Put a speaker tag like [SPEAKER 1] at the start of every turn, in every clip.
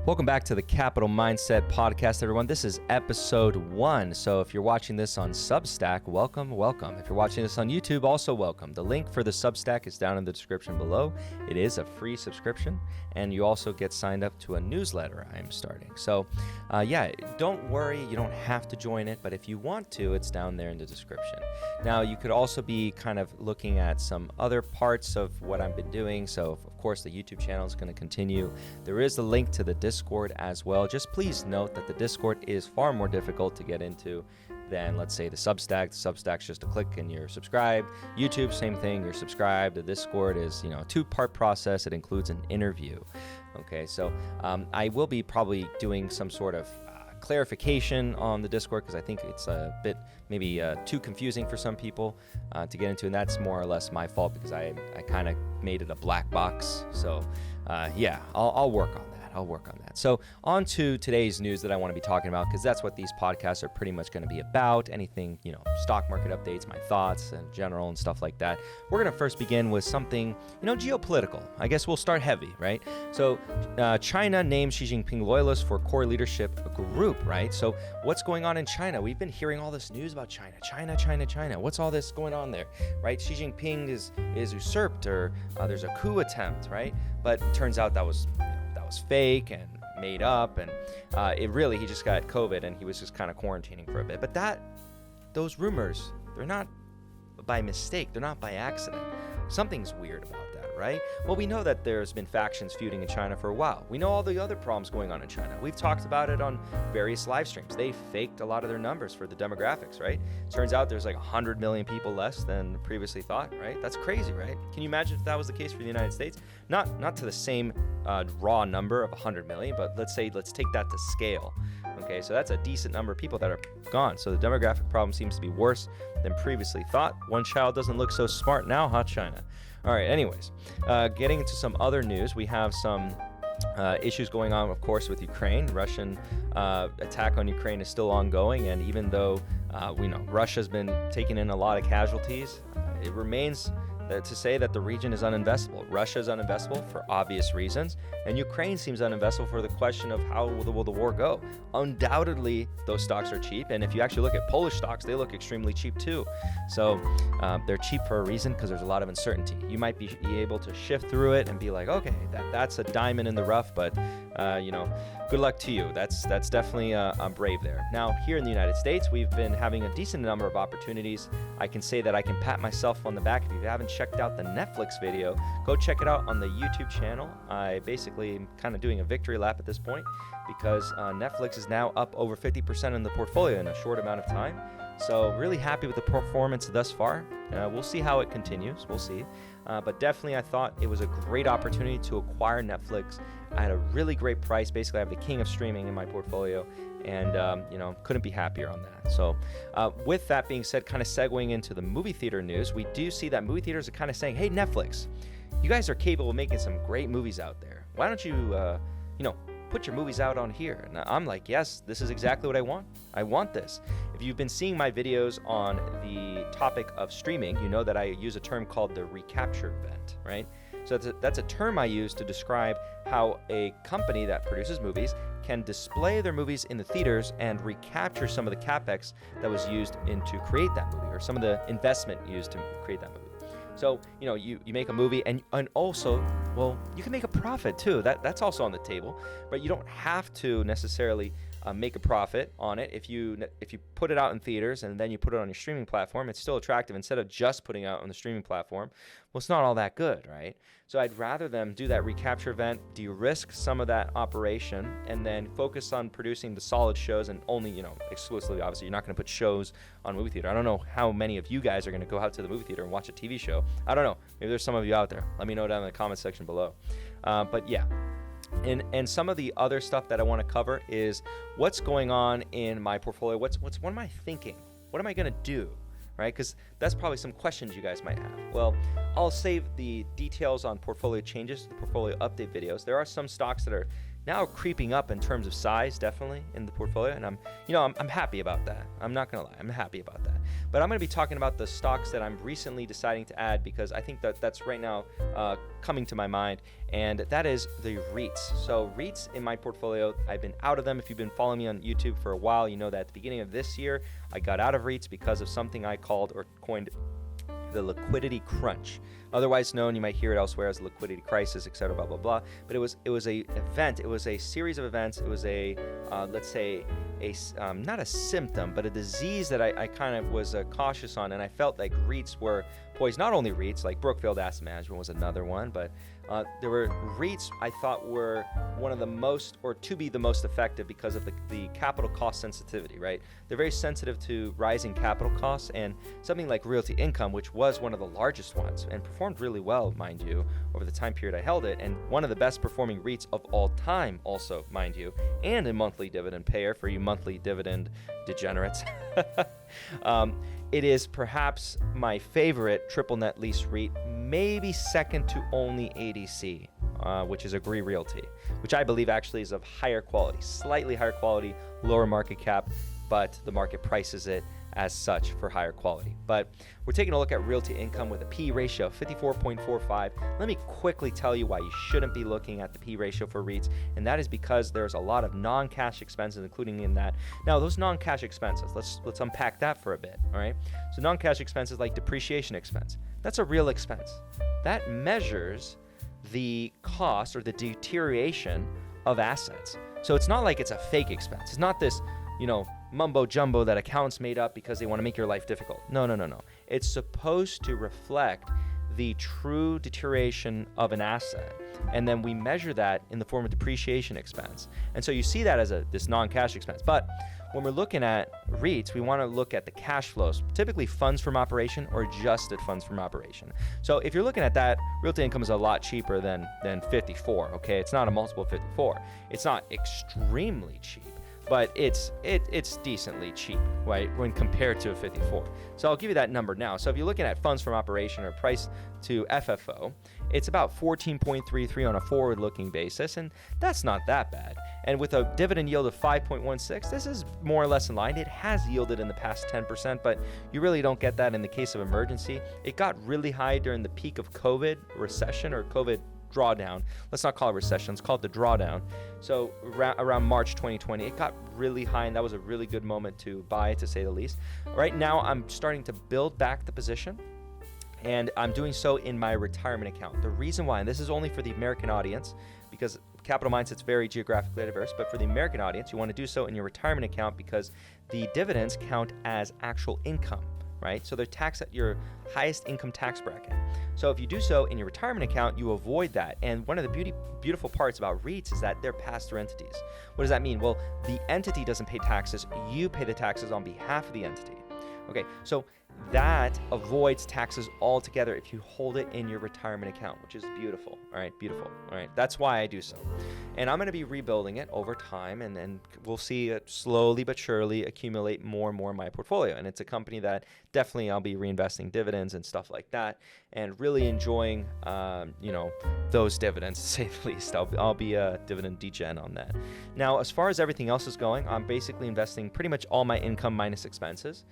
[SPEAKER 1] Welcome back to the Capital Mindset Podcast, everyone. This is episode 1. So if you're watching this on Substack, welcome. If you're watching this on YouTube, also welcome. The link for the Substack is down in the description below. It is a free subscription, and you also get signed up to a newsletter I am starting. So don't worry, you don't have to join it, but if you want to, it's down there in the description. Now, you could also be kind of looking at some other parts of what I've been doing. So, of course, the YouTube channel is going to continue. There is a link to the Discord as well. Just please note that the Discord is far more difficult to get into than, let's say, the Substack. The Substack's just a click and you're subscribed. YouTube, same thing, you're subscribed. The Discord is, a two-part process. It includes an interview. Okay, so I will be probably doing some sort of clarification on the Discord because I think it's a bit maybe too confusing for some people to get into, and that's more or less my fault because I kind of made it a black box. So I'll work on that. So on to today's news that I want to be talking about, because that's what these podcasts are pretty much going to be about. Anything, stock market updates, my thoughts in general and stuff like that. We're going to first begin with something, geopolitical. I guess we'll start heavy, right? So China names Xi Jinping loyalists for core leadership group, right? So what's going on in China? We've been hearing all this news about China. What's all this going on there, right? Xi Jinping is usurped, or there's a coup attempt, right? But it turns out that was fake and made up, and he just got COVID and he was just kind of quarantining for a bit. But those rumors, they're not by mistake, they're not by accident. Something's weird about that, right? Well, we know that there's been factions feuding in China for a while. We know all the other problems going on in China. We've talked about it on various live streams. They faked a lot of their numbers for the demographics, right? Turns out there's like 100 million people less than previously thought, right? That's crazy, right? Can you imagine if that was the case for the United States? Not to the same raw number of 100 million, but let's take that to scale. Okay, so that's a decent number of people that are gone. So the demographic problem seems to be worse than previously thought. One child doesn't look so smart now, huh, China? All right, anyways, getting into some other news, we have some issues going on, of course, with Ukraine. Russian attack on Ukraine is still ongoing, and even though we know Russia's been taking in a lot of casualties, it remains to say that the region is uninvestable. Russia is uninvestable for obvious reasons, and Ukraine seems uninvestable for the question of how will the war go. Undoubtedly, those stocks are cheap, and if you actually look at Polish stocks, they look extremely cheap too. So they're cheap for a reason, because there's a lot of uncertainty. You might be able to shift through it and be like, okay, that's a diamond in the rough, but good luck to you. That's definitely brave there. Now, here in the United States, we've been having a decent number of opportunities. I can say that I can pat myself on the back. If you haven't checked out the Netflix video, go check it out on the YouTube channel. I basically am kind of doing a victory lap at this point, because Netflix is now up over 50% in the portfolio in a short amount of time. So really happy with the performance thus far. We'll see how it continues. We'll see. But definitely, I thought it was a great opportunity to acquire Netflix at a really great price. Basically, I have the king of streaming in my portfolio, and couldn't be happier on that. So with that being said, kind of segueing into the movie theater news, we do see that movie theaters are kind of saying, hey, Netflix, you guys are capable of making some great movies out there. Why don't you, put your movies out on here? And I'm like, yes, this is exactly what I want. I want this. If you've been seeing my videos on the topic of streaming, you know that I use a term called the recapture event, right? So that's a term I use to describe how a company that produces movies can display their movies in the theaters and recapture some of the capex that was used to create that movie, or some of the investment used to create that movie. So, you make a movie, and also, well, you can make a profit too. That's also on the table, but you don't have to necessarily make a profit on it. If you put it out in theaters and then you put it on your streaming platform, it's still attractive instead of just putting it out on the streaming platform. Well, it's not all that good, right? So I'd rather them do that recapture event, de-risk some of that operation, and then focus on producing the solid shows, and only, exclusively, obviously, you're not going to put shows on movie theater. I don't know how many of you guys are going to go out to the movie theater and watch a TV show. I don't know. Maybe there's some of you out there. Let me know down in the comment section below. But yeah. And some of the other stuff that I want to cover is what's going on in my portfolio. What am I thinking? What am I going to do? Right? Because that's probably some questions you guys might have. Well, I'll save the details on portfolio changes to the portfolio update videos. There are some stocks that are now creeping up in terms of size, definitely in the portfolio. And I'm happy about that. I'm not going to lie. I'm happy about that. But I'm going to be talking about the stocks that I'm recently deciding to add, because I think that's right now coming to my mind, and that is the REITs. So REITs in my portfolio, I've been out of them. If you've been following me on YouTube for a while, you know that at the beginning of this year, I got out of REITs because of something I called or coined the liquidity crunch, otherwise known, you might hear it elsewhere as liquidity crisis, etc., blah blah blah. But it was a event. It was a series of events. It was a let's say not a symptom, but a disease that I kind of was cautious on, and I felt like REITs were poised. Not only REITs, like Brookfield Asset Management was another one, but there were REITs I thought were one of the most, or to be the most effective, because of the capital cost sensitivity, right? They're very sensitive to rising capital costs, and something like Realty Income, which was one of the largest ones and performed really well, mind you, over the time period I held it, and one of the best performing REITs of all time also, mind you, and a monthly dividend payer for you monthly dividend degenerates. It is perhaps my favorite triple net lease REIT, maybe second to only ADC, which is Agree Realty, which I believe actually is of higher quality, slightly higher quality, lower market cap, but the market prices it as such for higher quality. But we're taking a look at Realty Income with a P ratio of 54.45. Let me quickly tell you why you shouldn't be looking at the P ratio for REITs, and that is because there's a lot of non-cash expenses including in that. Now, those non-cash expenses, let's unpack that for a bit, all right? So non-cash expenses like depreciation expense, that's a real expense. That measures the cost or the deterioration of assets. So it's not like it's a fake expense. It's not this, mumbo jumbo that accountants made up because they want to make your life difficult. No. It's supposed to reflect the true deterioration of an asset, and then we measure that in the form of depreciation expense. And so you see that as this non-cash expense. But when we're looking at REITs, we want to look at the cash flows, typically funds from operation or adjusted funds from operation. So if you're looking at that, Realty Income is a lot cheaper than 54. Okay, it's not a multiple of 54. It's not extremely cheap, but it's decently cheap, right, when compared to a 54. So I'll give you that number now. So if you're looking at funds from operation or price to FFO, it's about 14.33 on a forward-looking basis, and that's not that bad. And with a dividend yield of 5.16, this is more or less in line. It has yielded in the past 10%, but you really don't get that in the case of emergency. It got really high during the peak of COVID recession or COVID drawdown. Let's not call it recession, let's call it the drawdown. So around March 2020, it got really high, and that was a really good moment to buy, to say the least. Right now, I'm starting to build back the position, and I'm doing so in my retirement account. The reason why, and this is only for the American audience, because Capital Mindset's very geographically diverse, but for the American audience, you want to do so in your retirement account because the dividends count as actual income, right? So they're taxed at your highest income tax bracket. So if you do so in your retirement account, you avoid that. And one of the beautiful parts about REITs is that they're pass-through entities. What does that mean? Well, the entity doesn't pay taxes. You pay the taxes on behalf of the entity. Okay, so that avoids taxes altogether if you hold it in your retirement account, which is beautiful. All right, beautiful. All right, that's why I do so. And I'm going to be rebuilding it over time, and we'll see it slowly but surely accumulate more and more in my portfolio. And it's a company that definitely I'll be reinvesting dividends and stuff like that, and really enjoying, those dividends, to say the least. I'll be a dividend degen on that. Now, as far as everything else is going, I'm basically investing pretty much all my income minus expenses,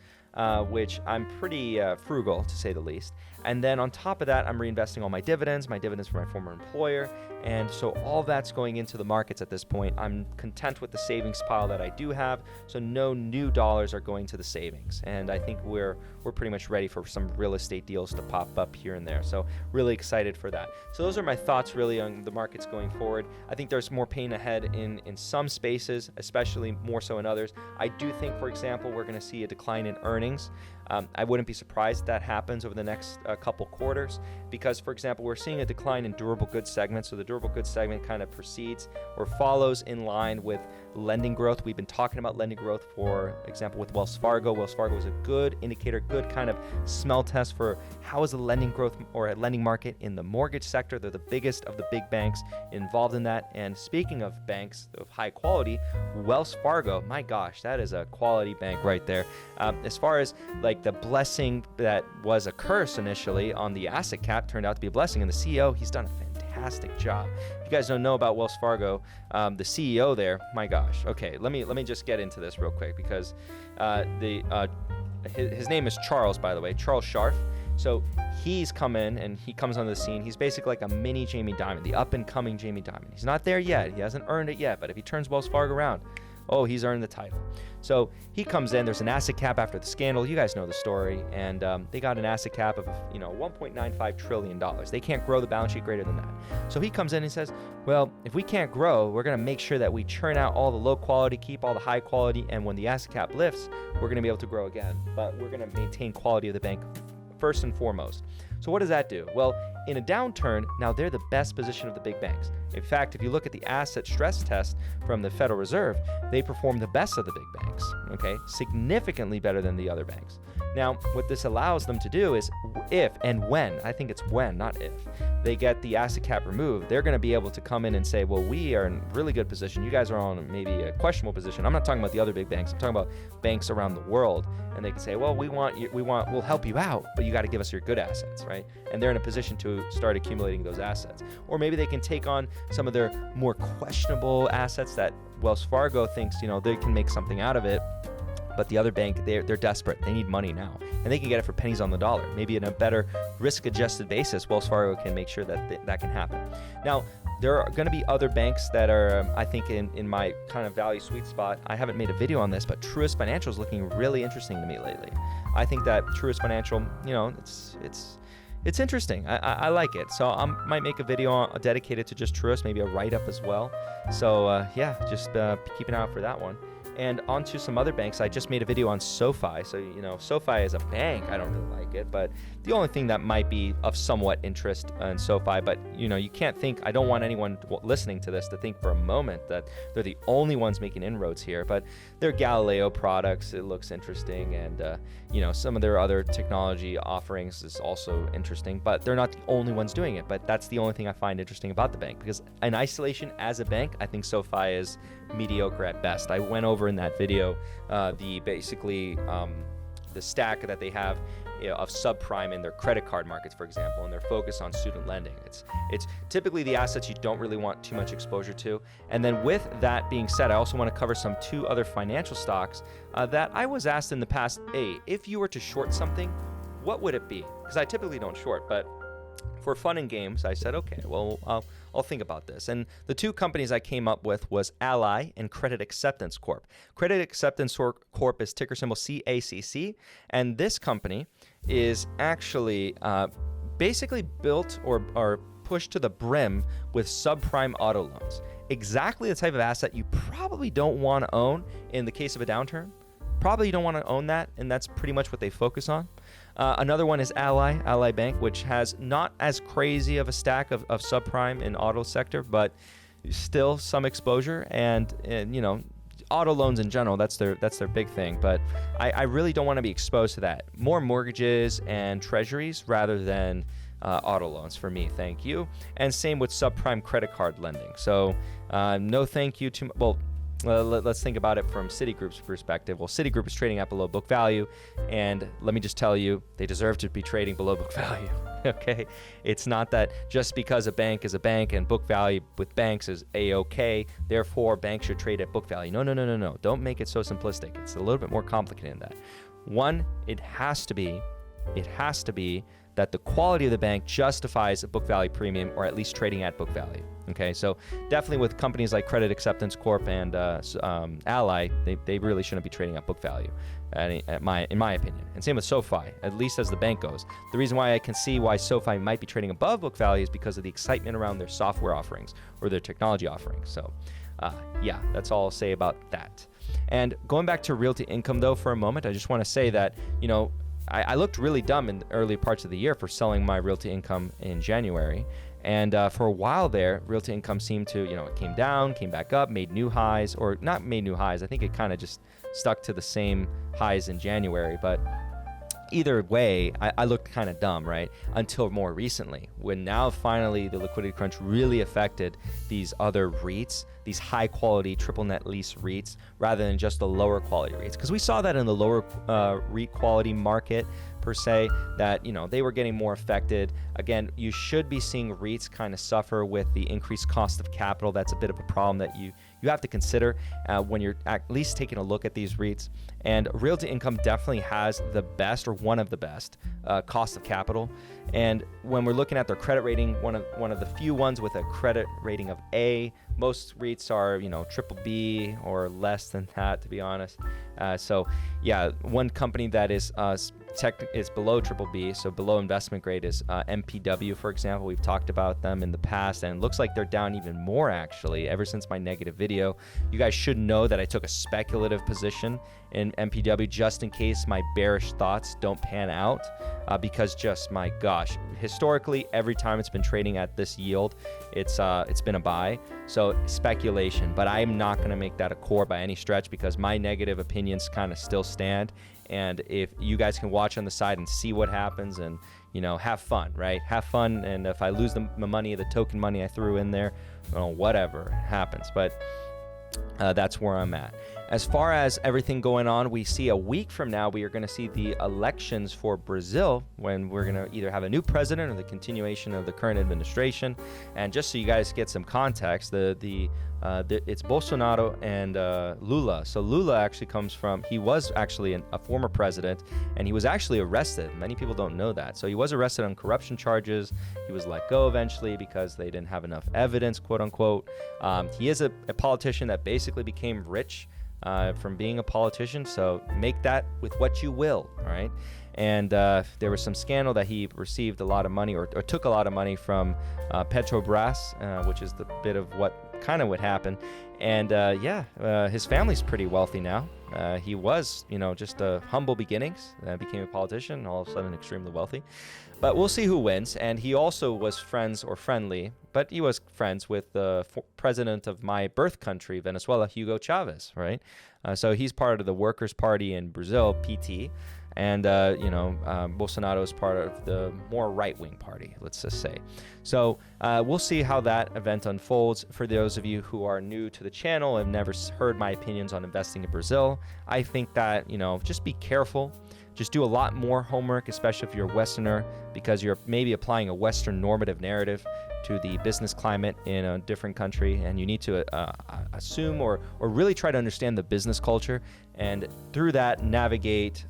[SPEAKER 1] which I'm pretty frugal, to say the least. And then on top of that, I'm reinvesting all my dividends from my former employer. And so all that's going into the markets at this point. I'm content with the savings pile that I do have. So no new dollars are going to the savings. And I think we're pretty much ready for some real estate deals to pop up here and there. So really excited for that. So those are my thoughts really on the markets going forward. I think there's more pain ahead in some spaces, especially more so in others. I do think, for example, we're going to see a decline in earnings. I wouldn't be surprised if that happens over the next couple quarters because, for example, we're seeing a decline in durable goods segment. So the durable goods segment kind of precedes or follows in line with lending growth. We've been talking about lending growth, for example, with Wells Fargo. Wells Fargo is a good indicator, good kind of smell test for how is the lending growth or a lending market in the mortgage sector. They're the biggest of the big banks involved in that. And speaking of banks of high quality, Wells Fargo, my gosh, that is a quality bank right there. As far as like the blessing that was a curse initially on the asset cap turned out to be a blessing. And the CEO, he's done a fantastic job. If you guys don't know about Wells Fargo, the CEO there, my gosh. Okay, let me just get into this real quick because his name is Charles, by the way, Charles Scharf. So he's come in and he comes on the scene. He's basically like a mini Jamie Dimon, the up-and-coming Jamie Dimon. He's not there yet. He hasn't earned it yet, but if he turns Wells Fargo around, oh, he's earned the title. So he comes in. There's an asset cap after the scandal. You guys know the story. And they got an asset cap of, $1.95 trillion. They can't grow the balance sheet greater than that. So he comes in and says, well, if we can't grow, we're going to make sure that we churn out all the low quality, keep all the high quality. And when the asset cap lifts, we're going to be able to grow again. But we're going to maintain quality of the bank first and foremost. So what does that do? Well, in a downturn, now they're the best position of the big banks. In fact, if you look at the asset stress test from the Federal Reserve, they perform the best of the big banks, okay? Significantly better than the other banks. Now, what this allows them to do is if and when, I think it's when, not if, they get the asset cap removed, they're going to be able to come in and say, well, we are in really good position. You guys are on maybe a questionable position. I'm not talking about the other big banks. I'm talking about banks around the world. And they can say, well, we'll help you out, but you got to give us your good assets, right? And they're in a position to start accumulating those assets. Or maybe they can take on some of their more questionable assets that Wells Fargo thinks, they can make something out of it. But the other bank, they're desperate. They need money now. And they can get it for pennies on the dollar. Maybe in a better risk-adjusted basis, Wells Fargo can make sure that that can happen. Now, there are going to be other banks that are, I think, in my kind of value sweet spot. I haven't made a video on this, but Truist Financial is looking really interesting to me lately. I think that Truist Financial, it's interesting. I like it. So I might make a video dedicated to just Truist, maybe a write-up as well. So just keep an eye out for that one. And on to some other banks. I just made a video on SoFi. So, SoFi is a bank. I don't really like it, but the only thing that might be of somewhat interest in SoFi, but, you can't think, I don't want anyone listening to this to think for a moment that they're the only ones making inroads here, but their Galileo products, it looks interesting. And, some of their other technology offerings is also interesting, but they're not the only ones doing it. But that's the only thing I find interesting about the bank, because in isolation as a bank, I think SoFi is mediocre at best. I went over in that video the stack that they have of subprime in their credit card markets, for example, and their focus on student lending. It's typically the assets you don't really want too much exposure to. And then with that being said, I also want to cover two other financial stocks that I was asked in the past, hey, if you were to short something, what would it be? Because I typically don't short, but for fun and games, I said, okay, well, I'll think about this. And the two companies I came up with was Ally and Credit Acceptance Corp. Credit Acceptance Corp is ticker symbol CACC, and this company is actually basically built or pushed to the brim with subprime auto loans. Exactly the type of asset you probably don't want to own in the case of a downturn. Probably you don't want to own that, and that's pretty much what they focus on. Another one is Ally Bank, which has not as crazy of a stack of subprime in auto sector, but still some exposure. And auto loans in general, that's their big thing. But I really don't want to be exposed to that. More mortgages and treasuries rather than auto loans for me, thank you. And same with subprime credit card lending. So no thank you to, let's think about it from Citigroup's perspective. Well, Citigroup is trading at below book value, and let me just tell you, they deserve to be trading below book value, okay? It's not that just because a bank is a bank and book value with banks is A-okay, therefore banks should trade at book value. No. Don't make it so simplistic. It's a little bit more complicated than that. One, it has to be that the quality of the bank justifies a book value premium, or at least trading at book value. Okay, so definitely with companies like Credit Acceptance Corp and Ally, they really shouldn't be trading at book value, in my opinion. And same with SoFi, at least as the bank goes. The reason why I can see why SoFi might be trading above book value is because of the excitement around their software offerings or their technology offerings. So that's all I'll say about that. And going back to realty income though for a moment, I just want to say that, I looked really dumb in the early parts of the year for selling my realty income in January. And for a while there, realty income seemed to, it came down, came back up, made new highs, or not made new highs. I think it kind of just stuck to the same highs in January. But either way, I looked kind of dumb, right? Until more recently, when now finally the liquidity crunch really affected these other REITs, these high quality triple net lease REITs, rather than just the lower quality REITs. Because we saw that in the lower REIT quality market per se, that, they were getting more affected. Again, you should be seeing REITs kind of suffer with the increased cost of capital. That's a bit of a problem that you have to consider when you're at least taking a look at these REITs. And Realty Income definitely has the best, or one of the best, cost of capital. And when we're looking at their credit rating, one of the few ones with a credit rating of A. Most REITs are, triple B or less than that, to be honest. So yeah, one company that is below triple B, so below investment grade, is MPW, for example. We've talked about them in the past, and it looks like they're down even more, actually, ever since my negative video. You guys should know that I took a speculative position in MPW just in case my bearish thoughts don't pan out, because just, my gosh, historically, every time it's been trading at this yield, it's been a buy. So speculation, but I'm not going to make that a core by any stretch, because my negative opinions kind of still stand. And if you guys can watch on the side and see what happens, and have fun, right? Have fun. And if I lose the money, the token money I threw in there, whatever happens. But that's where I'm at. As far as everything going on, we see a week from now, we are going to see the elections for Brazil, when we're going to either have a new president or the continuation of the current administration. And just so you guys get some context, it's Bolsonaro and Lula. So Lula actually he was actually a former president, and he was actually arrested. Many people don't know that. So he was arrested on corruption charges. He was let go eventually because they didn't have enough evidence, quote unquote. He is a politician that basically became rich from being a politician. So make that with what you will, all right? And there was some scandal that he received a lot of money, or took a lot of money from Petrobras, which is the bit of what kind of would happen. And his family's pretty wealthy now. He was, just humble beginnings, became a politician, all of a sudden extremely wealthy. But we'll see who wins. And he also was friendly, but he was friends with the president of my birth country, Venezuela, Hugo Chavez, right? So he's part of the Workers' Party in Brazil, PT. And, Bolsonaro is part of the more right-wing party, let's just say. So we'll see how that event unfolds. For those of you who are new to the channel and never heard my opinions on investing in Brazil, I think that, just be careful. Just do a lot more homework, especially if you're a Westerner, because you're maybe applying a Western normative narrative to the business climate in a different country, and you need to assume or really try to understand the business culture, and through that navigate,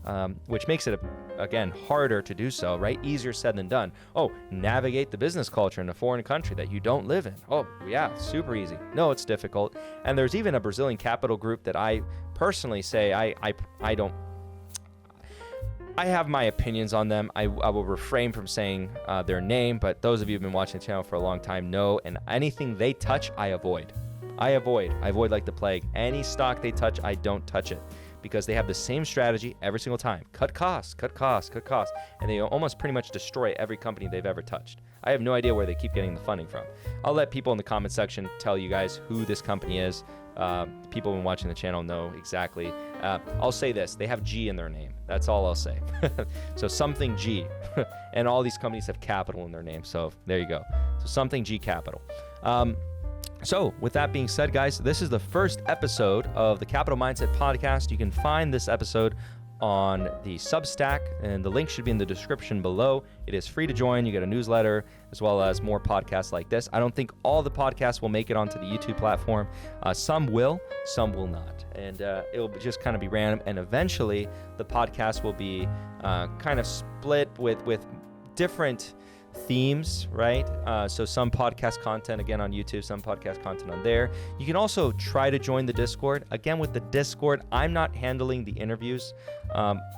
[SPEAKER 1] which makes it, again, harder to do so, right? Easier said than done. Navigate the business culture in a foreign country that you don't live in. Yeah, super easy. No, it's difficult. And there's even a Brazilian capital group that I personally say I don't. I have my opinions on them. I will refrain from saying their name, but those of you who've been watching the channel for a long time know, and anything they touch, I avoid. I avoid like the plague. Any stock they touch, I don't touch it, because they have the same strategy every single time. Cut costs, and they almost pretty much destroy every company they've ever touched. I have no idea where they keep getting the funding from. I'll let people in the comment section tell you guys who this company is. People who've been watching the channel know exactly. I'll say this, they have G in their name. That's all I'll say. So something G. And all these companies have capital in their name. So there you go. So something G capital. So with that being said, guys, this is the first episode of the Capital Mindset Podcast. You can find this episode on the Substack, and the link should be in the description below. It is free to join. You get a newsletter as well as more podcasts like this. I don't think all the podcasts will make it onto the YouTube platform. Some will, some will not. And it will just kind of be random. And eventually the podcast will be kind of split with different themes, right? So some podcast content again on YouTube, some podcast content on there. You can also try to join the Discord. Again, with the Discord, I'm not handling the interviews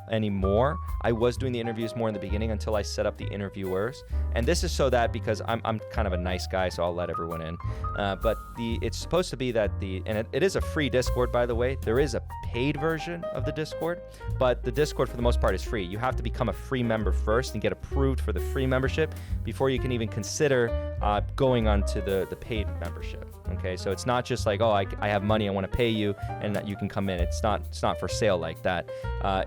[SPEAKER 1] anymore. I was doing the interviews more in the beginning until I set up the interviewers. And this is so that, because I'm kind of a nice guy, so I'll let everyone in. But it's supposed to be that and it is a free Discord, by the way. There is a paid version of the Discord, but the Discord for the most part is free. You have to become a free member first and get approved for the free membership before you can even consider going on to the paid membership. Okay, so it's not just like, I have money, I want to pay you, and that you can come in. It's not for sale like that.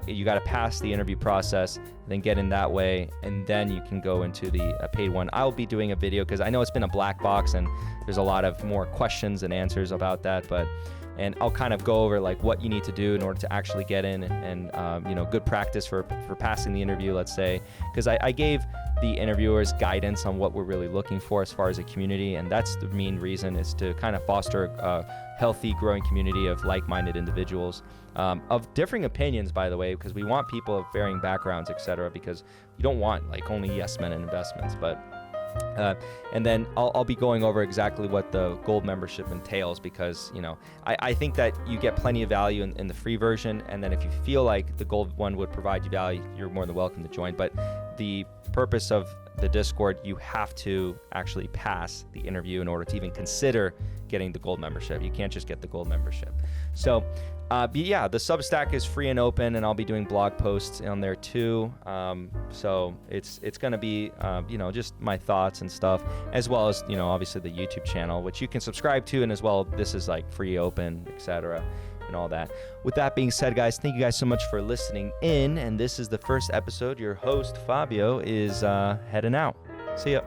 [SPEAKER 1] You got to pass the interview process, then get in that way, and then you can go into the paid one. I'll be doing a video because I know it's been a black box and there's a lot of more questions and answers about that, but and I'll kind of go over like what you need to do in order to actually get in, and you know, good practice for passing the interview, let's say, because I gave the interviewers guidance on what we're really looking for as far as a community, and that's the main reason, is to kind of foster a healthy, growing community of like-minded individuals, of differing opinions, by the way, because we want people of varying backgrounds, etc., because you don't want like only yes men in investments. But and then I'll be going over exactly what the gold membership entails, because, you know, I think that you get plenty of value in the free version, and then if you feel like the gold one would provide you value, you're more than welcome to join. But the purpose of the Discord, you have to actually pass the interview in order to even consider getting the gold membership. You can't just get the gold membership. So but yeah, the Substack is free and open, and I'll be doing blog posts on there too. So it's going to be, you know, just my thoughts and stuff, as well as, you know, obviously the YouTube channel, which you can subscribe to, and as well, this is like free, open, etc., and all that. With that being said, guys, thank you guys so much for listening in, and this is the first episode. Your host, Fabio, is heading out. See ya.